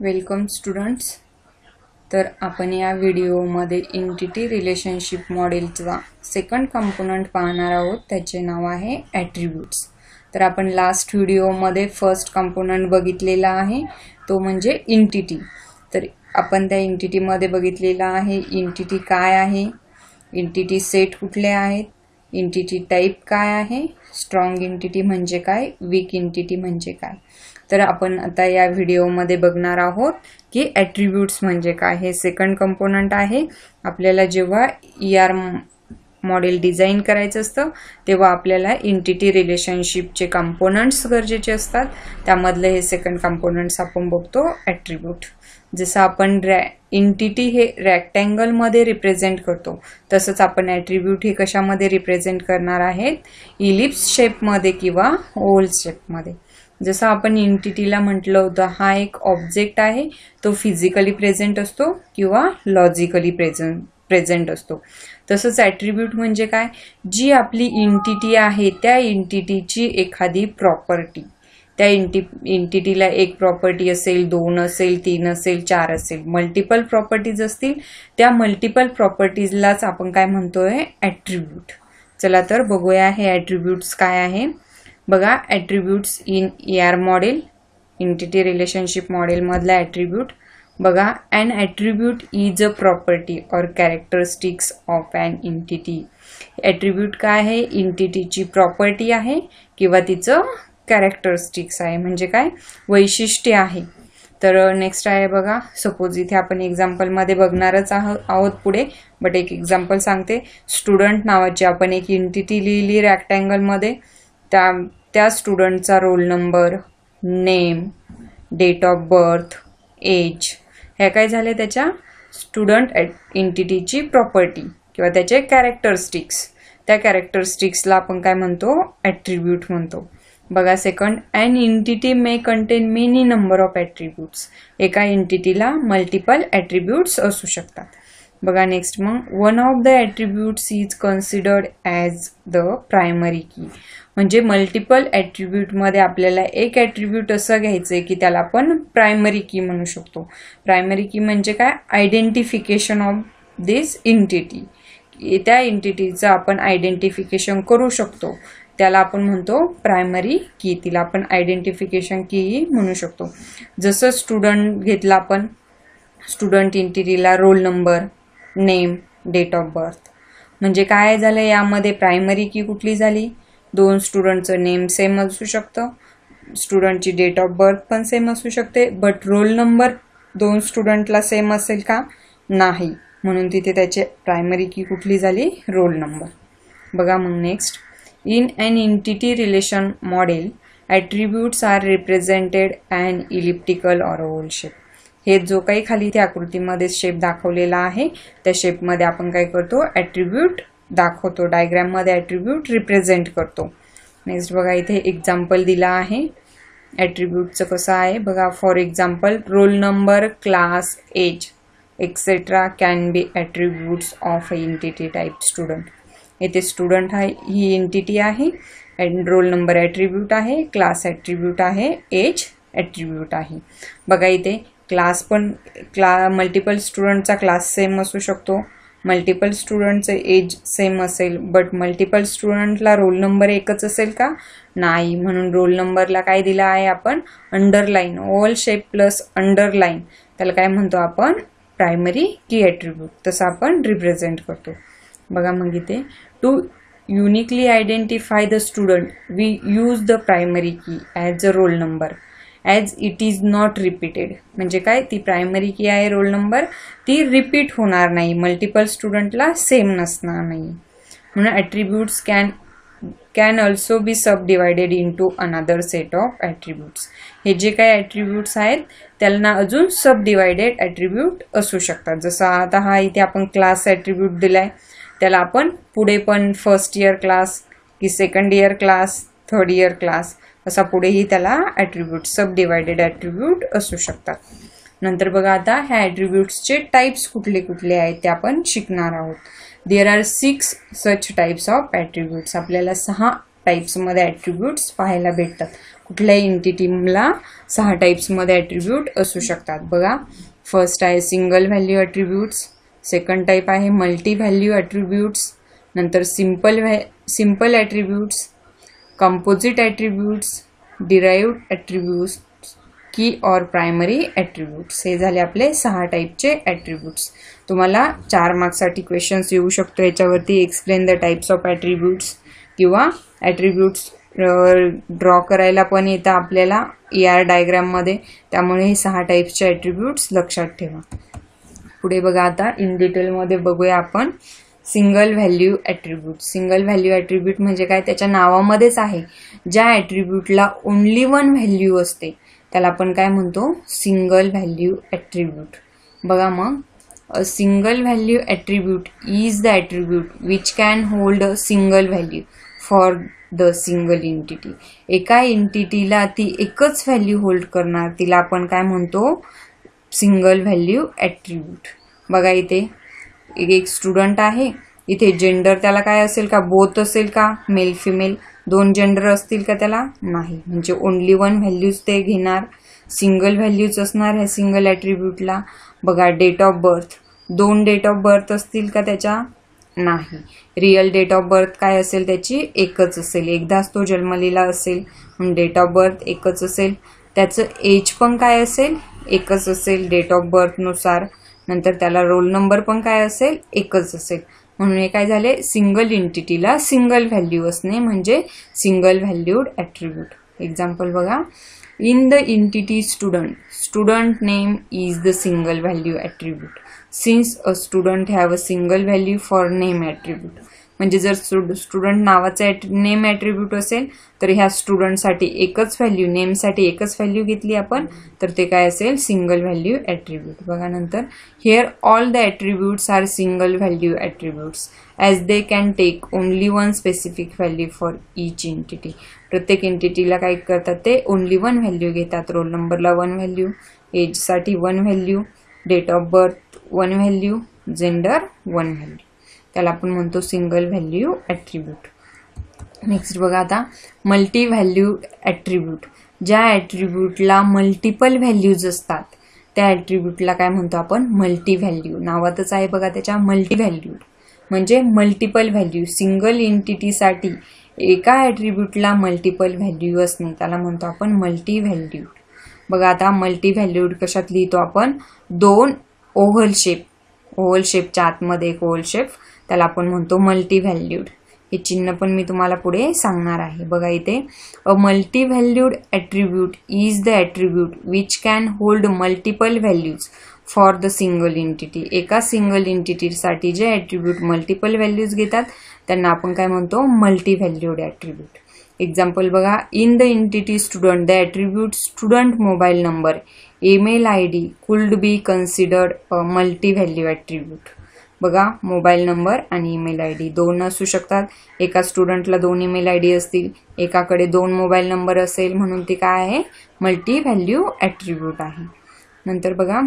Welcome students. तर आपण या व्हिडिओमध्ये एंटिटी रिलेशनशिप मॉडेलचा सेकंड कंपोनंट पाहणार आहोत. त्याचे नाव आहे ॲट्रिब्यूट्स. तर आपण लास्ट व्हिडिओमध्ये फर्स्ट कंपोनंट बघितलेला आहे, तो म्हणजे एंटिटी. तर आपण त्या एंटिटीमध्ये बघितलेला आहे एंटिटी काय आहे, एंटिटी सेट कुठले आहेत, एंटिटी टाइप काय आहे, स्ट्रॉंग एंटिटी म्हणजे काय, वीक एंटिटी म्हणजे काय. तर आपण आता या व्हिडिओमध्ये बघणार आहोत की ॲट्रिब्यूट्स म्हणजे काय. हे सेकंड कंपोनंट आहे. आपल्याला जेव्हा ER मॉडेल डिझाइन करायचं असतं तेव्हा आपल्याला एंटिटी रिलेशनशिपचे कंपोनंट्स गरजेचे असतात. त्यामधले हे सेकंड कंपोनंट्स आपण बघतो ॲट्रिब्यूट. जसं आपण एंटिटी हे रेक्टँगलमध्ये रिप्रेझेंट करतो तसंच आपण ॲट्रिब्यूट हे कशामध्ये रिप्रेझेंट करणार आहेत, इलिप्स शेपमध्ये किंवा ओव्हल शेपमध्ये. जसं आपण एंटिटीला म्हटलं होतं हा एक ऑब्जेक्ट आहे, तो फिजिकली प्रेझेंट असतो किंवा लॉजिकली प्रेझेंट असतो. तसंच ॲट्रिब्यूट म्हणजे काय, जी आपली एंटिटी आहे त्या एंटिटीची एखादी प्रॉपर्टी, त्या एंटिटीला एक प्रॉपर्टी असेल, 2 असेल, 3 असेल, 4 असेल, मल्टिपल प्रॉपर्टीज असतील, त्या मल्टिपल प्रॉपर्टीजलाच आपण काय म्हणतोय, ॲट्रिब्यूट. चला तर बघूया हे ॲट्रिब्यूट्स काय आहे. बघा, attributes in ER model, entity relationship model मधला ॲट्रिब्यूट बघा. An attribute is a property or characteristics of an entity. Attribute काय आहे, एंटिटीची प्रॉपर्टी आहे किंवा तिचं कॅरेक्टरिस्टिक्स आहे, म्हणजे काय, वैशिष्ट्य आहे. तर नेक्स्ट आहे बघा, सपोज इथे आपण एक्झाम्पलमध्ये बघणारच आहोत पुढे, बट एक एक्झाम्पल सांगते. स्टुडंट नावाची आपण एक एंटिटी लिहिली रेक्टँगलमध्ये. त्या स्टुडंटचा roll number, name, date of birth, age, ह्या काय झाले त्याच्या स्टुडंट एंटिटीची प्रॉपर्टी किंवा त्याचे कॅरेक्टरिस्टिक्स. त्या कॅरेक्टरिस्टिक्सला आपण काय म्हणतो, ॲट्रिब्यूट म्हणतो. बघा second, an entity may contain many number of attributes. एका एंटिटीला मल्टिपल ॲट्रिब्यूट्स असू शकतात. बघा नेक्स्ट, मग one of the attributes is considered as the primary key. म्हणजे मल्टिपल ॲट्रिब्यूटमध्ये आपल्याला एक ॲट्रिब्यूट असं घ्यायचं आहे की त्याला आपण प्रायमरी की म्हणू शकतो. प्रायमरी की म्हणजे काय, आयडेंटिफिकेशन ऑफ दिस एंटिटी. त्या एंटिटीचं आपण आयडेंटिफिकेशन करू शकतो, त्याला आपण म्हणतो प्रायमरी की. तिला आपण आयडेंटिफिकेशन की म्हणू शकतो. जसं स्टुडंट घेतला आपण, स्टुडंट एंटिटीला roll number, name, date of birth. म्हणजे काय झालं, यामध्ये प्रायमरी की कुठली झाली, 2 स्टुडंटचं नेम सेम असू शकतं, स्टुडंटची डेट ऑफ बर्थ पण सेम असू शकते, बट रोल नंबर 2 स्टुडंटला सेम असेल का, नाही. म्हणून तिथे त्याचे प्रायमरी की कुठली झाली, रोल नंबर. बघा मग next, in an entity relation model attributes are represented an elliptical or oval shape. हे जो काही खाली त्या आकृतीमध्ये शेप दाखवलेला आहे त्या शेपमध्ये आपण काय करतो, ॲट्रिब्यूट दाखवतो, डायग्राममध्ये ॲट्रिब्यूट रिप्रेझेंट करतो. नेक्स्ट बघा, इथे एक्झाम्पल दिला आहे ॲट्रिब्यूटचं कसं आहे. बघा, for example roll number, class, age et cetera can be attributes of entity type student. इथे स्टुडंट आहे, ही एंटिटी आहे, अँड रोल नंबर ॲट्रिब्यूट आहे, क्लास ॲट्रिब्यूट आहे, एज ॲट्रिब्यूट आहे. बघा इथे क्लास पण मल्टिपल स्टुडंटचा क्लास सेम असू शकतो, मल्टिपल स्टुडंटचं एज सेम असेल, बट मल्टिपल स्टुडंटला रोल नंबर एकच असेल का, नाही. म्हणून रोल नंबरला काय दिला आहे आपण, underline, oval shape plus underline, त्याला काय म्हणतो आपण, प्रायमरी की ॲट्रिब्यूट. तसं आपण रिप्रेझेंट करतो. बघा मग इथे, to uniquely identify the student we use the primary key as a roll number as it is not repeated. म्हणजे काय, ती प्रायमरी की आहे रोल नंबर, ती रिपीट होणार नाही, मल्टिपल स्टुडंटला सेम नसणार नाही. म्हणून attributes can also be sub divided into another set of attributes. हे जे काही ॲट्रिब्यूट्स आहेत त्यांना अजून सब डिवायडेड ॲट्रिब्यूट असू शकतात. जसं आता हा इथे आपण क्लास ॲट्रिब्यूट दिलाय, त्याला आपण पुढे पण फर्स्ट इयर क्लास की second year class, third year class असा पुढेही त्याला ॲट्रिब्यूट, सब डिवायडेड ॲट्रिब्यूट असू शकतात. नंतर बघा, आता ह्या ॲट्रिब्यूट्सचे टाईप्स कुठले कुठले आहेत ते आपण शिकणार आहोत. There are 6 such types of attributes. आपल्याला 6 टाईप्समध्ये ॲट्रिब्यूट्स पाहायला भेटतात. कुठल्याही एंटिटीला 6 टाईप्समध्ये ॲट्रिब्यूट असू शकतात. बघा, फर्स्ट आहे single value attributes, second type आहे मल्टी व्हॅल्यू ॲट्रिब्यूट्स, नंतर simple attributes, composite attributes, derived attributes, की और प्रायमरी ॲट्रिब्यूट्स. हे झाले आपले 6 टाईपचे ॲट्रिब्यूट्स. तुम्हाला 4 मार्क्ससाठी क्वेश्चन्स येऊ शकतो याच्यावरती. Explain the types of attributes किंवा ॲट्रिब्यूट्स ड्रॉ करायला पण येतं आपल्याला ER डायग्राममध्ये. त्यामुळे हे 6 टाईप्सचे ॲट्रिब्यूट्स लक्षात ठेवा. पुढे बघा, आता इन डिटेलमध्ये बघूया आपण single value attribute. Single value attribute म्हणजे काय, त्याच्या नावामध्येच आहे. ज्या ॲट्रिब्यूटला ओन्ली 1 व्हॅल्यू असते त्याला आपण काय म्हणतो, सिंगल व्हॅल्यू ॲट्रिब्यूट. बघा मग, a single value attribute is the attribute which can hold a single value for the single entity. एका एंटिटीला ती एकच व्हॅल्यू होल्ड करणार, तिला आपण काय म्हणतो, सिंगल व्हॅल्यू ॲट्रिब्यूट. बघा, इथे एक स्टुडंट आहे. इथे जेंडर त्याला काय असेल का, बोथ असेल का, मेल फिमेल 2 जेंडर असतील का, त्याला नाही. म्हणजे ओन्ली 1 व्हॅल्यूज ते घेणार, सिंगल व्हॅल्यूज असणार ह्या सिंगल ॲट्रिब्यूटला. बघा, date of birth 2 date of birth असतील का त्याच्या, नाही. रिअल डेट ऑफ बर्थ काय असेल त्याची, एकच असेल, एकदाच तो जन्मलेला असेल म्हणून डेट ऑफ बर्थ एकच असेल. त्याचं एज पण काय असेल, एकच असेल डेट ऑफ बर्थनुसार. नंतर त्याला रोल नंबर पण काय असेल, एकच असेल. म्हणून हे काय झाले, सिंगल एंटिटीला सिंगल व्हॅल्यू असणे म्हणजे सिंगल व्हॅल्यूड ॲट्रिब्यूट. एक्झाम्पल बघा, in the entity student, student name is the single value attribute since a student have a single value for name attribute. म्हणजे जर स्टुडंट नावाचं नेम ॲट्रिब्यूट असेल तर ह्या स्टुडंटसाठी एकच व्हॅल्यू, नेमसाठी एकच व्हॅल्यू घेतली आपण तर ते काय असेल, सिंगल व्हॅल्यू ॲट्रिब्यूट. बघा नंतर, here all the attributes are single value attributes as they can take only 1 specific value for each entity. प्रत्येक एंटिटीला काय करतात ते, ओनली 1 व्हॅल्यू घेतात. रोल नंबरला 1 व्हॅल्यू, एजसाठी 1 value, date of birth 1 value, gender 1 value. त्याला आपण म्हणतो सिंगल व्हॅल्यू ॲट्रिब्यूट. नेक्स्ट बघा, आता मल्टी व्हॅल्यू ॲट्रिब्यूट. ज्या ॲट्रिब्यूटला मल्टिपल व्हॅल्यूज असतात त्या ॲट्रिब्यूटला काय म्हणतो आपण, मल्टी व्हॅल्यू. नावातच आहे बघा त्याच्या, मल्टी व्हॅल्यूड म्हणजे मल्टिपल व्हॅल्यू. सिंगल एंटिटीसाठी एका ॲट्रिब्यूटला मल्टिपल व्हॅल्यू असणे त्याला म्हणतो आपण मल्टी व्हॅल्यूड. बघा, आता मल्टी व्हॅल्यूड कशात लिहितो आपण, 2 ओव्हल शेपच्या आतमध्ये एक ओव्हल शेप, त्याला आपण म्हणतो मल्टी व्हॅल्यूड. हे चिन्ह पण मी तुम्हाला पुढे सांगणार आहे. बघा इथे, a multi valued attribute is the attribute which can hold multiple values for the single entity. एका सिंगल एंटिटीसाठी जे ॲट्रिब्यूट मल्टिपल व्हॅल्यूज घेतात त्यांना आपण काय म्हणतो, मल्टी व्हॅल्यूड ॲट्रिब्यूट. एक्झाम्पल बघा, in the entity student the attribute student mobile number, email ID cooled be considered a multi value attribute. बघा, mobile number आणि ईमेल ID 2 असू शकतात. एका स्टुडंटला 2 ईमेल ID असतील, एकाकडे 2 मोबाईल नंबर असेल, म्हणून ते काय आहे, मल्टी व्हॅल्यू ॲट्रिब्यूट आहे. नंतर बघा,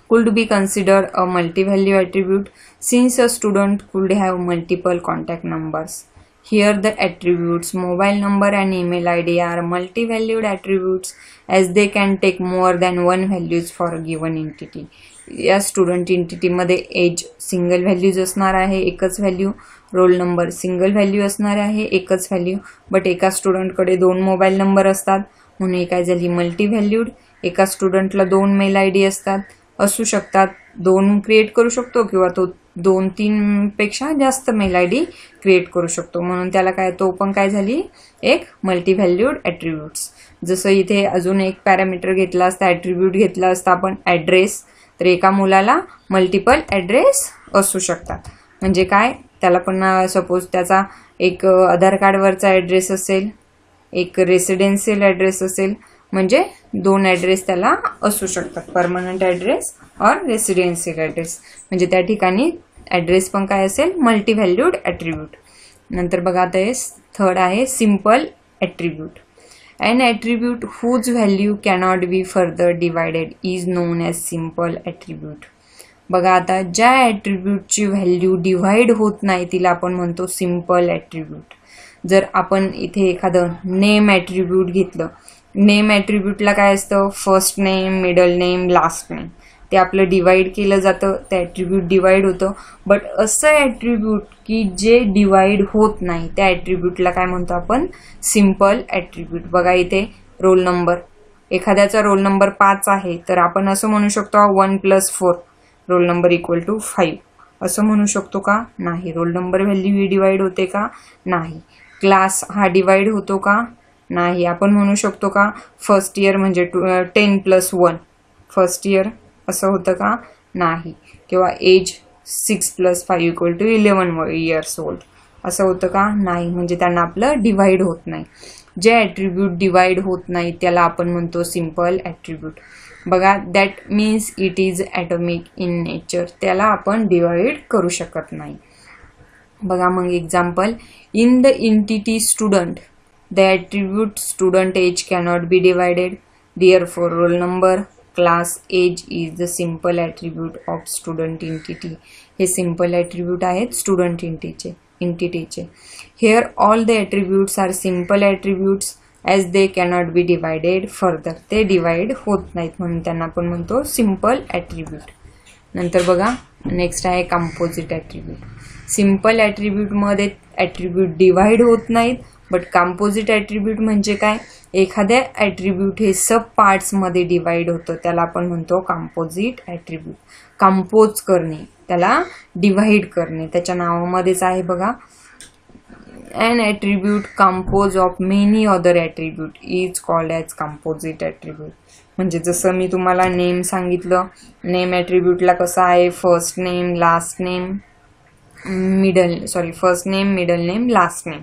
cooled be considered a multi value attribute since a student cooled have multiple contact numbers. Here the attributes mobile number and email ID are multi-valued attributes as they can take more than 1 values for a given entity. या student एंटिटीमध्ये age single values असणार आहे, एकच value. Roll number single value असणार आहे, एकच value. But एका स्टुडंटकडे 2 mobile number असतात म्हणून ही काय झाली, मल्टी व्हॅल्यूड. एका स्टुडंटला 2 मेल ID असतात, असू शकतात, 2 क्रिएट करू शकतो किंवा तो 2-3 पेक्षा जास्त मेल ID क्रिएट करू शकतो, म्हणून त्याला काय, तो पण काय झाली, एक मल्टी व्हॅल्यूड ॲट्रिब्यूट्स. जसं इथे अजून एक पॅरामीटर घेतला असता, ॲट्रिब्यूट घेतला असता आपण ॲड्रेस, तर एका मुलाला मल्टिपल ॲड्रेस असू शकतात. म्हणजे काय, त्याला पण सपोज त्याचा एक आधार कार्डवरचा ॲड्रेस असेल, एक रेसिडेन्शियल ॲड्रेस असेल, म्हणजे 2 ॲड्रेस त्याला असू शकतात, परमनंट ॲड्रेस और रेसिडेन्शियल ॲड्रेस. म्हणजे त्या ठिकाणी ॲड्रेस पण काय असेल, मल्टी व्हॅल्यूड ॲट्रिब्यूट. नंतर बघा, आता हे थर्ड आहे simple attribute. An attribute whose value cannot be further divided is known as simple attribute. बघा, आता ज्या ॲट्रिब्यूटची व्हॅल्यू डिव्हाइड होत नाही तिला आपण म्हणतो सिंपल ॲट्रिब्यूट. जर आपण इथे एखादं नेम ॲट्रिब्यूट घेतलं, नेम ॲट्रिब्यूटला काय असतं, first name, middle name, last name, ते आपलं डिवाइड केलं जातं, ते ॲट्रिब्यूट डिवाइड होतं. बट असं ॲट्रिब्यूट की जे डिवाइड होत नाही त्या ॲट्रिब्यूटला काय म्हणतो आपण, सिम्पल ॲट्रिब्यूट. बघा इथे रोल नंबर, एखाद्याचा रोल नंबर 5 आहे तर आपण असं म्हणू शकतो 1 + 4 रोल नंबर = 5 असं म्हणू शकतो का, नाही. रोल नंबर व्हॅल्यू ही डिवाइड होते का, नाही. क्लास हा डिवाइड होतो का, नाही. आपण म्हणू शकतो का फर्स्ट इयर म्हणजे 10 + 1 फर्स्ट इयर असं होतं का, नाही. किंवा एज 6 + 5 = 11 इयर्स ओल्ड असं होतं का, नाही. म्हणजे त्यांना आपलं डिवाइड होत नाही. जे ॲट्रिब्यूट डिवाइड होत नाही त्याला आपण म्हणतो सिम्पल ॲट्रिब्यूट. बघा, that means it is atomic in nature, त्याला आपण डिवाइड करू शकत नाही. बघा मग example, in the entity student the attribute student age cannot be divided, therefore roll number class age is the simple attribute of student entity. हे simple attribute आहेत student एंटिटीचे. Here all the attributes are simple attributes as they cannot be divided further, ते divide होत नाहीत म्हणून त्यांना आपण म्हणतो सिम्पल ॲट्रिब्यूट. नंतर बघा नेक्स्ट आहे कंपोजिट ॲट्रिब्यूट. सिम्पल ॲट्रिब्यूटमध्ये ॲट्रिब्यूट डिवाइड होत नाहीत, बट कंपोजिट ॲट्रिब्यूट म्हणजे काय, एखाद्या ॲट्रिब्यूट हे सब पार्ट्समध्ये डिवाइड होतं त्याला आपण म्हणतो कंपोजिट ॲट्रिब्यूट. कंपोज करणे, त्याला डिवाइड करणे, त्याच्या नावामध्येच आहे बघा. An attribute composed of many other attribute is called as composite attribute. म्हणजे जसं मी तुम्हाला नेम सांगितलं, नेम ॲट्रिब्यूटला कसं आहे, first name, last name, first name, middle name, last name.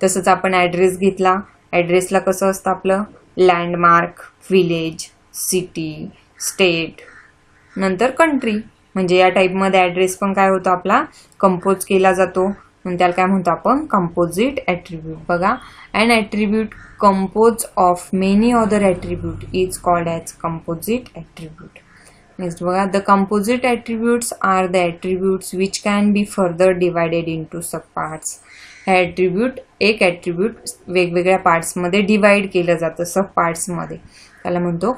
तसंच आपण ॲड्रेस घेतला, ॲड्रेसला कसं असतं आपलं, लँडमार्क, विलेज, सिटी, स्टेट, नंतर कंट्री. म्हणजे या टाईपमध्ये ॲड्रेस पण काय होतो आपला, कंपोज केला जातो, म्हणून त्याला काय म्हणतो आपण, कंपोजिट ॲट्रिब्यूट. बघा, an attribute compose of many other attribute is called as composite attribute. Next बघा, the composite attributes are the attributes which can be further divided into sub parts. हे ॲट्रिब्यूट, एक ॲट्रिब्यूट वेगवेगळ्या पार्ट्समध्ये divide केलं जातं sub पार्ट्समध्ये, त्याला म्हणतो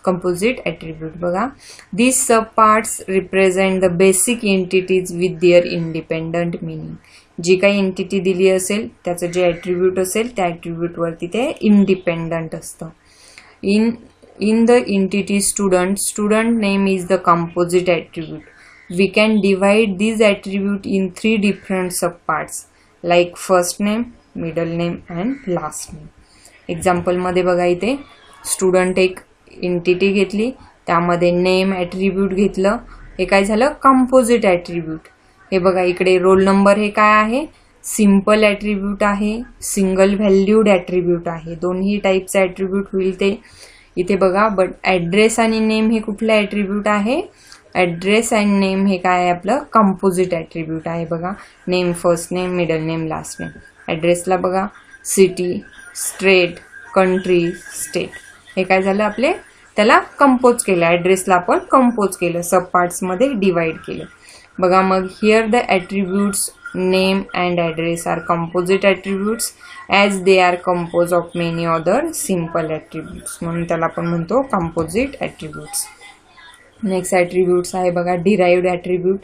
कंपोजिट ॲट्रिब्यूट. बघा, these subparts represent the basic entities with their independent meaning. जी काही एंटिटी दिली असेल त्याचं जे ॲट्रिब्यूट असेल त्या ॲट्रिब्यूटवरती ते इंडिपेंडंट असतं. In the entity student name is the composite attribute. We can divide this attribute in 3 different subparts like first name, middle name and last name. एक्झाम्पलमध्ये बघा, इथे स्टुडंट एक एंटिटी घेतली, त्यामध्ये नेम ॲट्रिब्यूट घेतलं, हे काय झालं, कंपोजिट ॲट्रिब्यूट. हे बघा इकडे रोल नंबर हे काय आहे, सिम्पल ॲट्रिब्यूट आहे, सिंगल व्हॅल्यूड ॲट्रिब्यूट आहे, दोन्ही टाईपचं ॲट्रिब्यूट होईल ते इथे बघा. बट ॲड्रेस आणि नेम हे कुठलं ॲट्रिब्यूट आहे, ॲड्रेस अँड नेम हे काय आहे आपलं कंपोजिट ॲट्रिब्यूट आहे. बघा, name first name, middle name, last name. ॲड्रेसला बघा सिटी, स्टेट, कंट्री, स्टेट, हे काय झालं आपले, त्याला कंपोज केलं, ॲड्रेसला आपण कंपोज केलं, सब पार्ट्समध्ये डिवाइड केलं. बघा मग, here the attributes name and address are composite attributes as they are compose of many other simple attributes, म्हणून त्याला आपण म्हणतो कंपोजिट ॲट्रिब्यूट्स. नेक्स्ट ॲट्रिब्यूट्स आहे बघा, derived attribute.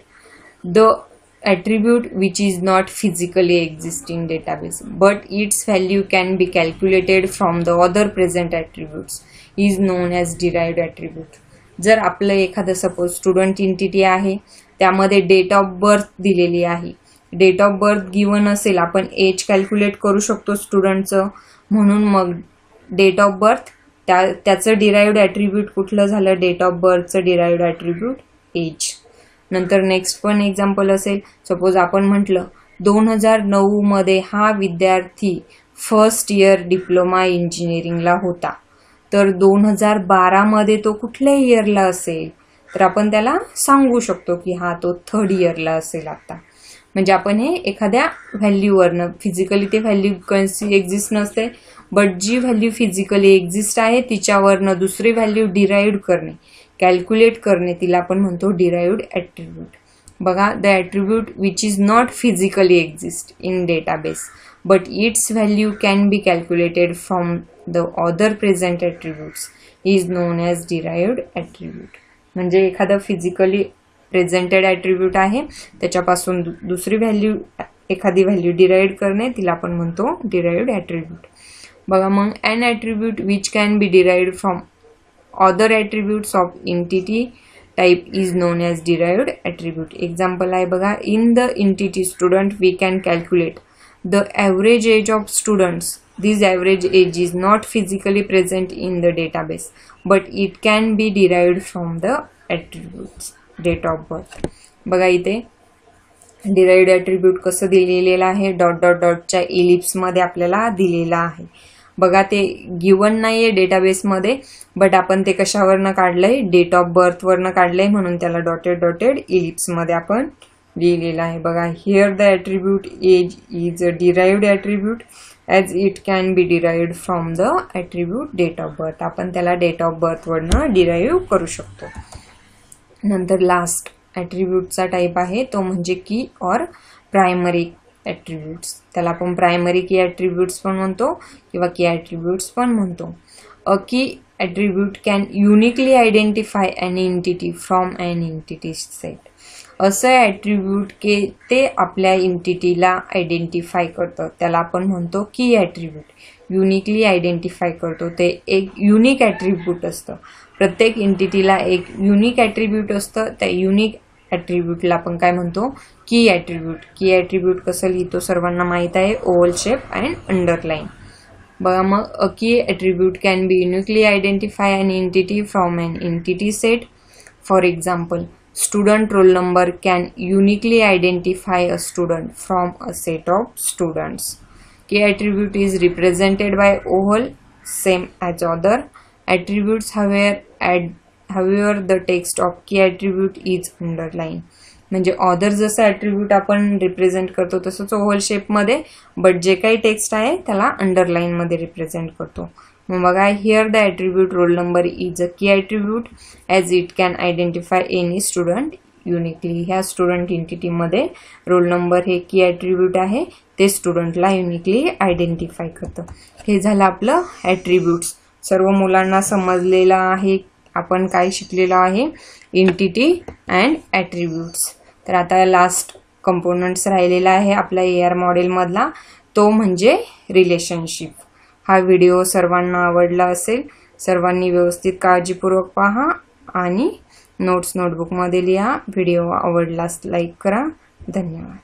The attribute which is not physically exist in database but its value can be calculated from the other present attributes is known as derived attribute. जर आपलं एखादं suppose student entity आहे, त्यामध्ये date of birth दिलेली आहे, date of birth given असेल, आपण age calculate करू शकतो स्टुडंटचं, म्हणून मग डेट ऑफ बर्थ त्याचं डिराइव्ड ॲट्रिब्यूट कुठलं झालं, डेट ऑफ बर्थचं डिराइव्ड ॲट्रिब्यूट एज. नंतर नेक्स्ट पण एक्झाम्पल असेल, सपोज आपण म्हटलं 2009 मध्ये हा विद्यार्थी फर्स्ट इयर डिप्लोमा इंजिनिअरिंगला होता, तर 2012 मध्ये तो कुठल्या इयरला असेल, तर आपण त्याला सांगू शकतो की हा तो थर्ड इयरला असेल आता. म्हणजे आपण हे एखाद्या व्हॅल्यूवरनं, फिजिकली ते व्हॅल्यू एक्झिस्ट नसते, बट जी व्हॅल्यू फिजिकली एक्झिस्ट आहे तिच्यावरनं दुसरी व्हॅल्यू डिराइव्ड करणे, कॅल्क्युलेट करणे, तिला आपण म्हणतो डिराइव्ड ॲट्रिब्यूट. बघा, the attribute which is not physically exist in database. but its value can be calculated from the other present attributes is known as derived attribute. म्हणजे एखादा फिजिकली प्रेझेंटेड ॲट्रिब्यूट आहे, त्याच्यापासून दुसरी व्हॅल्यू एखादी value derive करणे तिला आपण म्हणतो डिराइव्ड ॲट्रिब्यूट. बघा मग an attribute which can be derived from other attributes of entity type is known as derived attribute. Example आहे बघा, in the entity student we can calculate the average age of students. This average age is not physically present in the database but it can be derived from the attributes date of birth. बघा इथे derived attribute कसं दिलेलं आहे, dot dot डॉटच्या ellipse मध्ये आपल्याला दिलेला आहे. बघा ते गिवन नाहीये डेटाबेसमध्ये, बट आपण ते कशावरनं काढलंय, डेट ऑफ बर्थ वरनं काढलंय, म्हणून त्याला डॉटेड डॉटेड इलिप्स मध्ये आपण लिहिलेलं आहे. बघा here the attribute age is a derived attribute as it can be derived from the attribute date of birth. आपण त्याला डेट ऑफ बर्थ वरनं डिराइव्ह करू शकतो. नंतर लास्ट ॲट्रिब्यूटचा टाईप आहे तो म्हणजे की ऑर प्रायमरी ॲट्रिब्यूट्स. त्याला आपण प्रायमरी की ॲट्रिब्यूट्स पण म्हणतो किंवा की ॲट्रिब्यूट्स पण म्हणतो. अ key attribute can uniquely identify an entity from an entity set. असं ॲट्रिब्यूट की ते आपल्या एंटिटीला आयडेंटिफाय करतं त्याला आपण म्हणतो की ॲट्रिब्यूट. युनिकली आयडेंटिफाय करतो, ते एक युनिक ॲट्रिब्यूट असतं. प्रत्येक एंटिटीला एक युनिक ॲट्रिब्यूट असतं. त्या युनिक ॲट्रिब्यूटला आपण काय म्हणतो, की ॲट्रिब्यूट. की ॲट्रिब्यूट कसं लिहितो सर्वांना माहीत आहे, ओव्हल शेप अँड अंडरलाईन. बघा मग अ key attribute can be uniquely identify an entity from an entity set. For example, student roll number can uniquely identify a student from a set of students. Key attribute is represented by oval, same as other attributes. However, the text of key attribute is underlined. म्हणजे other जसं attribute आपण represent करतो तसंच oval शेपमध्ये, but जे काही text आहे त्याला अंडरलाईनमध्ये रिप्रेझेंट करतो. मग बघा here the attribute roll number is a key attribute as it can identify any student uniquely. ह्या स्टुडंट एंटिटीमध्ये रोल नंबर हे की ॲट्रिब्यूट आहे, ते स्टुडंटला युनिकली आयडेंटिफाय करतं. हे झालं आपलं ॲट्रिब्यूट्स. सर्व मुलांना समजलेलं आहे आपण काय शिकलेलं आहे, एंटिटी अँड ॲट्रिब्यूट्स. तर आता लास्ट कंपोनंट्स राहिलेला आहे आपल्या AR मॉडेलमधला, तो म्हणजे रिलेशनशिप. हा व्हिडिओ सर्वांना आवडला असेल. सर्वांनी व्यवस्थित काळजीपूर्वक पहा आणि नोट्स नोटबुकमध्ये लिहा. व्हिडिओ आवडल्यास लाईक करा. धन्यवाद.